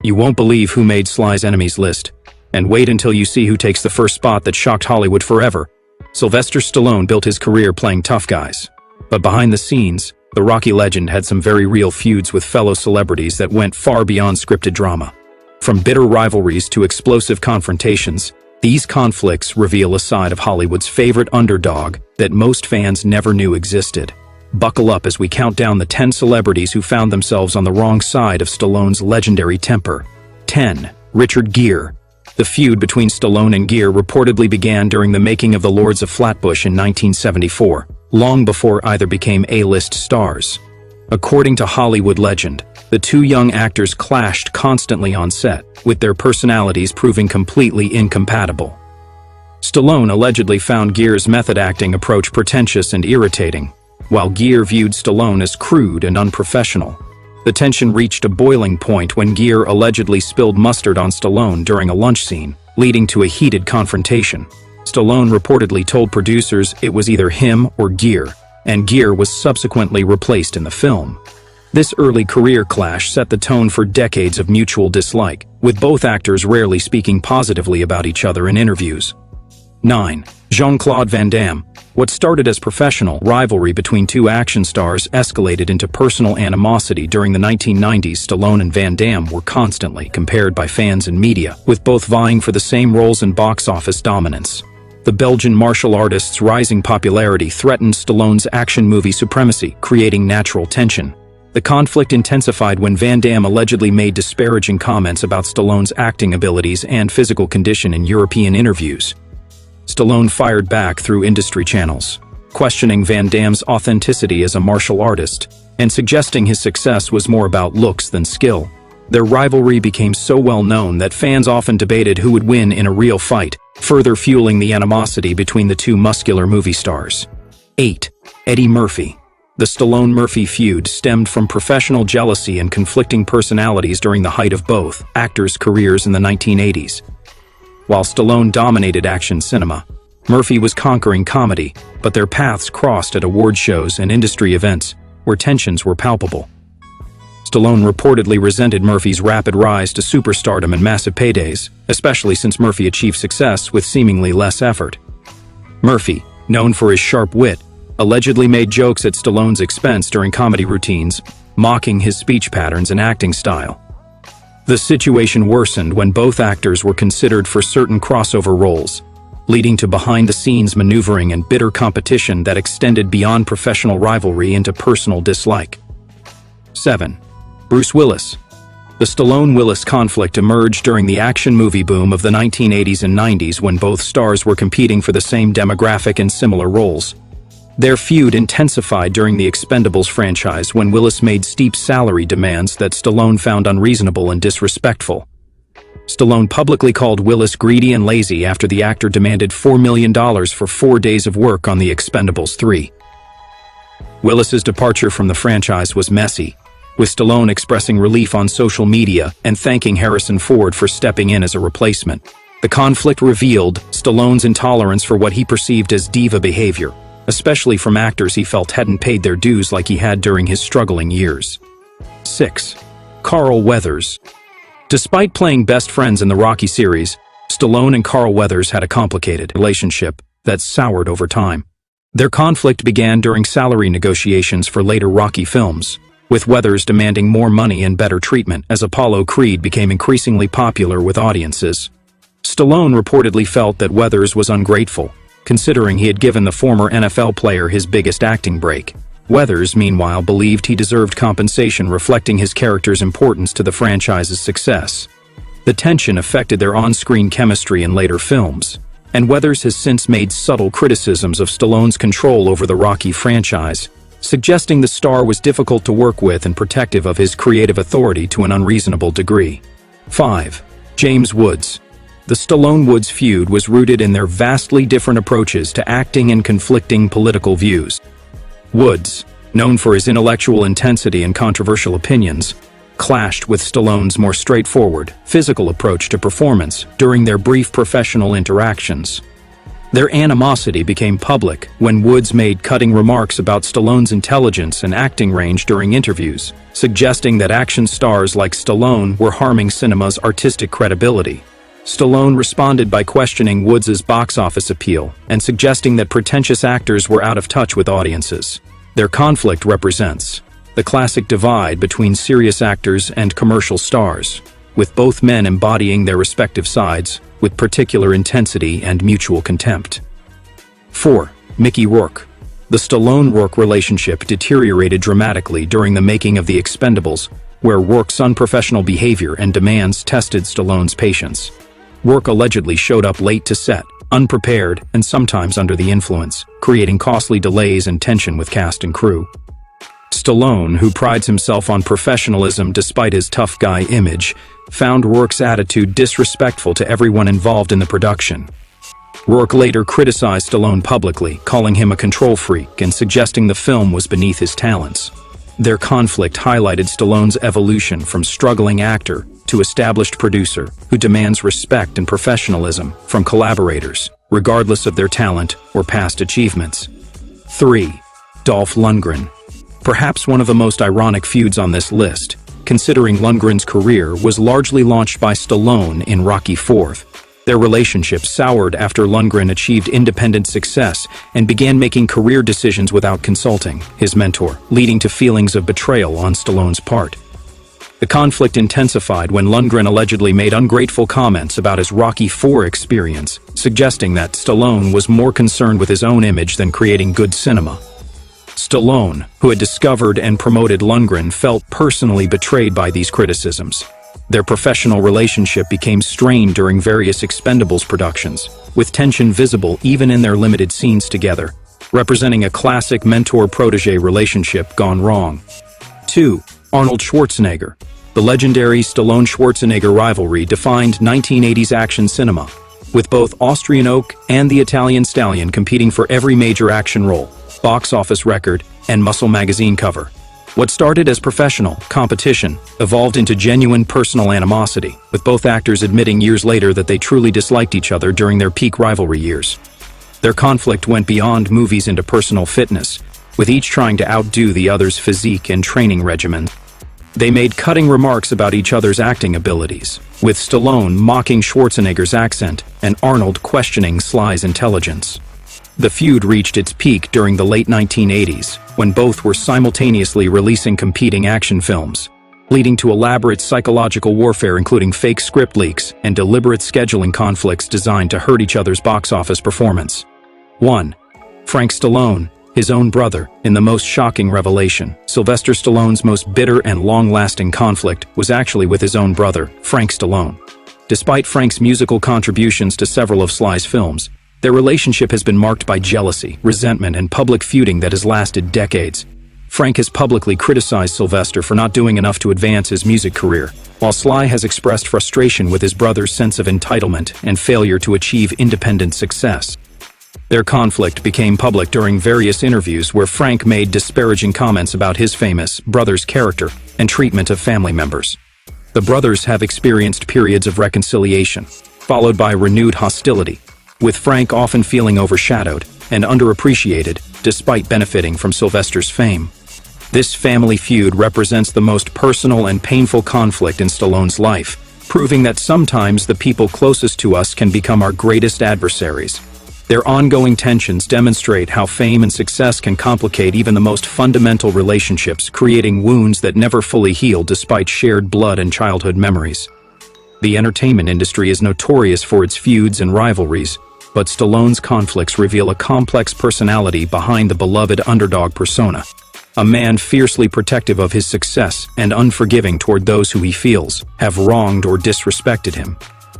You won't believe who made Sly's enemies list. And wait until you see who takes the first spot that shocked Hollywood forever. Sylvester Stallone built his career playing tough guys. But behind the scenes, the Rocky legend had some very real feuds with fellow celebrities that went far beyond scripted drama. From bitter rivalries to explosive confrontations, these conflicts reveal a side of Hollywood's favorite underdog that most fans never knew existed. Buckle up as we count down the 10 celebrities who found themselves on the wrong side of Stallone's legendary temper. 10. Richard Gere. The feud between Stallone and Gere reportedly began during the making of The Lords of Flatbush in 1974, long before either became A-list stars. According to Hollywood legend, the two young actors clashed constantly on set, with their personalities proving completely incompatible. Stallone allegedly found Gere's method acting approach pretentious and irritating, while Gere viewed Stallone as crude and unprofessional. The tension reached a boiling point when Gere allegedly spilled mustard on Stallone during a lunch scene, leading to a heated confrontation. Stallone reportedly told producers it was either him or Gere, and Gere was subsequently replaced in the film. This early career clash set the tone for decades of mutual dislike, with both actors rarely speaking positively about each other in interviews. 9. Jean-Claude Van Damme. What started as professional rivalry between two action stars escalated into personal animosity during the 1990s. Stallone and Van Damme were constantly compared by fans and media, with both vying for the same roles and box office dominance. The Belgian martial artist's rising popularity threatened Stallone's action movie supremacy, creating natural tension. The conflict intensified when Van Damme allegedly made disparaging comments about Stallone's acting abilities and physical condition in European interviews. Stallone fired back through industry channels, questioning Van Damme's authenticity as a martial artist and suggesting his success was more about looks than skill. Their rivalry became so well known that fans often debated who would win in a real fight, further fueling the animosity between the two muscular movie stars. 8. Eddie Murphy. The Stallone-Murphy feud stemmed from professional jealousy and conflicting personalities during the height of both actors' careers in the 1980s. While Stallone dominated action cinema, Murphy was conquering comedy, but their paths crossed at award shows and industry events where tensions were palpable. Stallone reportedly resented Murphy's rapid rise to superstardom and massive paydays, especially since Murphy achieved success with seemingly less effort. Murphy, known for his sharp wit, allegedly made jokes at Stallone's expense during comedy routines, mocking his speech patterns and acting style. The situation worsened when both actors were considered for certain crossover roles, leading to behind-the-scenes maneuvering and bitter competition that extended beyond professional rivalry into personal dislike. 7. Bruce Willis. The Stallone-Willis conflict emerged during the action movie boom of the 1980s and 90s when both stars were competing for the same demographic and similar roles. Their feud intensified during the Expendables franchise when Willis made steep salary demands that Stallone found unreasonable and disrespectful. Stallone publicly called Willis greedy and lazy after the actor demanded $4 million for 4 days of work on The Expendables 3. Willis's departure from the franchise was messy, with Stallone expressing relief on social media and thanking Harrison Ford for stepping in as a replacement. The conflict revealed Stallone's intolerance for what he perceived as diva behavior, especially from actors he felt hadn't paid their dues like he had during his struggling years. 6. Carl Weathers. Despite playing best friends in the Rocky series, Stallone and Carl Weathers had a complicated relationship that soured over time. Their conflict began during salary negotiations for later Rocky films, with Weathers demanding more money and better treatment as Apollo Creed became increasingly popular with audiences. Stallone reportedly felt that Weathers was ungrateful, considering he had given the former NFL player his biggest acting break. Weathers, meanwhile, believed he deserved compensation reflecting his character's importance to the franchise's success. The tension affected their on-screen chemistry in later films, and Weathers has since made subtle criticisms of Stallone's control over the Rocky franchise, suggesting the star was difficult to work with and protective of his creative authority to an unreasonable degree. 5. James Woods. The Stallone-Woods feud was rooted in their vastly different approaches to acting and conflicting political views. Woods, known for his intellectual intensity and controversial opinions, clashed with Stallone's more straightforward, physical approach to performance during their brief professional interactions. Their animosity became public when Woods made cutting remarks about Stallone's intelligence and acting range during interviews, suggesting that action stars like Stallone were harming cinema's artistic credibility. Stallone responded by questioning Woods' box office appeal and suggesting that pretentious actors were out of touch with audiences. Their conflict represents the classic divide between serious actors and commercial stars, with both men embodying their respective sides with particular intensity and mutual contempt. 4. Mickey Rourke. The Stallone-Rourke relationship deteriorated dramatically during the making of The Expendables, where Rourke's unprofessional behavior and demands tested Stallone's patience. Rourke allegedly showed up late to set, unprepared and sometimes under the influence, creating costly delays and tension with cast and crew. Stallone, who prides himself on professionalism despite his tough guy image, found Rourke's attitude disrespectful to everyone involved in the production. Rourke later criticized Stallone publicly, calling him a control freak and suggesting the film was beneath his talents. Their conflict highlighted Stallone's evolution from struggling actor to established producer who demands respect and professionalism from collaborators, regardless of their talent or past achievements. 3. Dolph Lundgren. Perhaps one of the most ironic feuds on this list, considering Lundgren's career was largely launched by Stallone in Rocky IV. Their relationship soured after Lundgren achieved independent success and began making career decisions without consulting his mentor, leading to feelings of betrayal on Stallone's part. The conflict intensified when Lundgren allegedly made ungrateful comments about his Rocky IV experience, suggesting that Stallone was more concerned with his own image than creating good cinema. Stallone, who had discovered and promoted Lundgren, felt personally betrayed by these criticisms. Their professional relationship became strained during various Expendables productions, with tension visible even in their limited scenes together, representing a classic mentor-protege relationship gone wrong. 2. Arnold Schwarzenegger. The legendary Stallone-Schwarzenegger rivalry defined 1980s action cinema, with both Austrian Oak and the Italian Stallion competing for every major action role, box office record, and Muscle magazine cover. What started as professional competition evolved into genuine personal animosity, with both actors admitting years later that they truly disliked each other during their peak rivalry years. Their conflict went beyond movies into personal fitness, with each trying to outdo the other's physique and training regimen. They made cutting remarks about each other's acting abilities, with Stallone mocking Schwarzenegger's accent and Arnold questioning Sly's intelligence. The feud reached its peak during the late 1980s, when both were simultaneously releasing competing action films, leading to elaborate psychological warfare including fake script leaks and deliberate scheduling conflicts designed to hurt each other's box office performance. 1. Frank Stallone, his own brother. In the most shocking revelation, Sylvester Stallone's most bitter and long-lasting conflict was actually with his own brother, Frank Stallone. Despite Frank's musical contributions to several of Sly's films, their relationship has been marked by jealousy, resentment, and public feuding that has lasted decades. Frank has publicly criticized Sylvester for not doing enough to advance his music career, while Sly has expressed frustration with his brother's sense of entitlement and failure to achieve independent success. Their conflict became public during various interviews where Frank made disparaging comments about his famous brother's character and treatment of family members. The brothers have experienced periods of reconciliation, followed by renewed hostility, with Frank often feeling overshadowed and underappreciated despite benefiting from Sylvester's fame. This family feud represents the most personal and painful conflict in Stallone's life, proving that sometimes the people closest to us can become our greatest adversaries. Their ongoing tensions demonstrate how fame and success can complicate even the most fundamental relationships, creating wounds that never fully heal despite shared blood and childhood memories. The entertainment industry is notorious for its feuds and rivalries, but Stallone's conflicts reveal a complex personality behind the beloved underdog persona, a man fiercely protective of his success and unforgiving toward those who he feels have wronged or disrespected him.